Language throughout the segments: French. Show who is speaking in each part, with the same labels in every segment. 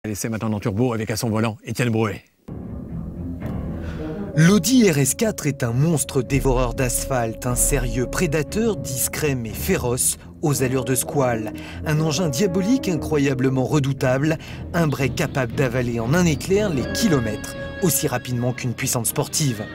Speaker 1: L'essai maintenant en turbo avec à son volant Étienne Brouet.
Speaker 2: L'Audi RS4 est un monstre dévoreur d'asphalte, un sérieux prédateur discret mais féroce, aux allures de squale. Un engin diabolique incroyablement redoutable, un break capable d'avaler en un éclair les kilomètres, aussi rapidement qu'une puissante sportive.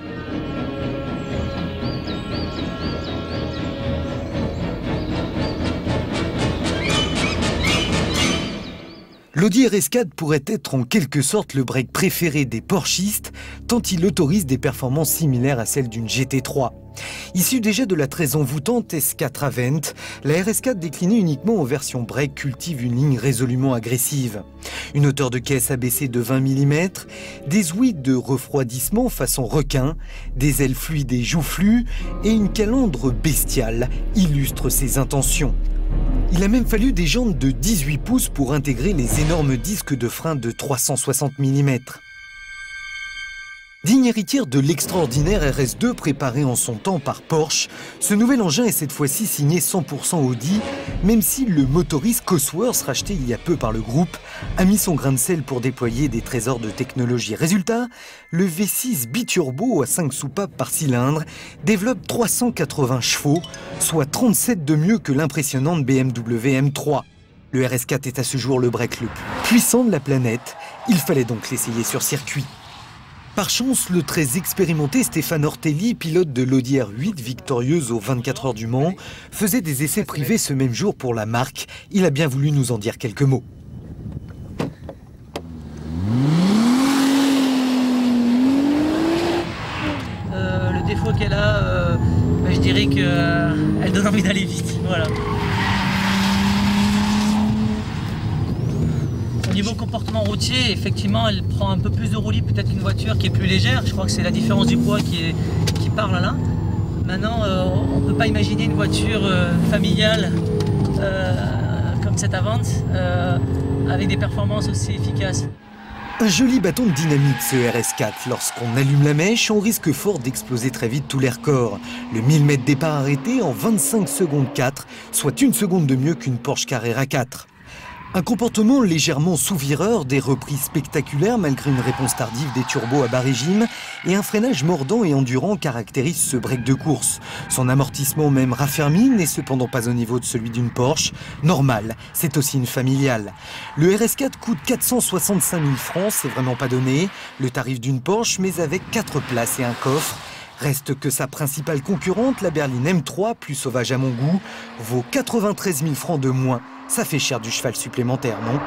Speaker 2: L'Audi RS4 pourrait être en quelque sorte le break préféré des Porschistes, tant il autorise des performances similaires à celles d'une GT3. Issue déjà de la très envoûtante S4 Avent, la RS4 déclinée uniquement en version break cultive une ligne résolument agressive. Une hauteur de caisse abaissée de 20 mm, des ouïes de refroidissement façon requin, des ailes fluides et joufflues et une calandre bestiale illustrent ses intentions. Il a même fallu des jantes de 18 pouces pour intégrer les énormes disques de frein de 360 mm. Digne héritière de l'extraordinaire RS2 préparé en son temps par Porsche, ce nouvel engin est cette fois-ci signé 100% Audi, même si le motoriste Cosworth, racheté il y a peu par le groupe, a mis son grain de sel pour déployer des trésors de technologie. Résultat, le V6 biturbo à 5 soupapes par cylindre développe 380 chevaux, soit 37 de mieux que l'impressionnante BMW M3. Le RS4 est à ce jour le break le plus puissant de la planète, il fallait donc l'essayer sur circuit. Par chance, le très expérimenté Stéphane Ortelli, pilote de l'Audi R8 victorieuse aux 24 heures du Mans, faisait des essais privés ce même jour pour la marque. Il a bien voulu nous en dire quelques mots.
Speaker 3: Le défaut qu'elle a, je dirais qu'elle donne envie d'aller vite. Voilà. Au niveau comportement routier, effectivement, elle prend un peu plus de roulis, peut-être qu'une voiture qui est plus légère. Je crois que c'est la différence du poids qui parle là. Maintenant, on ne peut pas imaginer une voiture familiale comme cette Avent avec des performances aussi efficaces.
Speaker 2: Un joli bâton de dynamite ce RS4. Lorsqu'on allume la mèche, on risque fort d'exploser très vite tous les records. Le 1000 mètres départ arrêté en 25 secondes 4, soit une seconde de mieux qu'une Porsche Carrera 4. Un comportement légèrement sous-vireur, des reprises spectaculaires malgré une réponse tardive des turbos à bas régime et un freinage mordant et endurant caractérisent ce break de course. Son amortissement même raffermi n'est cependant pas au niveau de celui d'une Porsche. Normal, c'est aussi une familiale. Le RS4 coûte 465 000 francs, c'est vraiment pas donné. Le tarif d'une Porsche, mais avec 4 places et un coffre. Reste que sa principale concurrente, la berline M3, plus sauvage à mon goût, vaut 93 000 francs de moins. Ça fait cher du cheval supplémentaire, non ?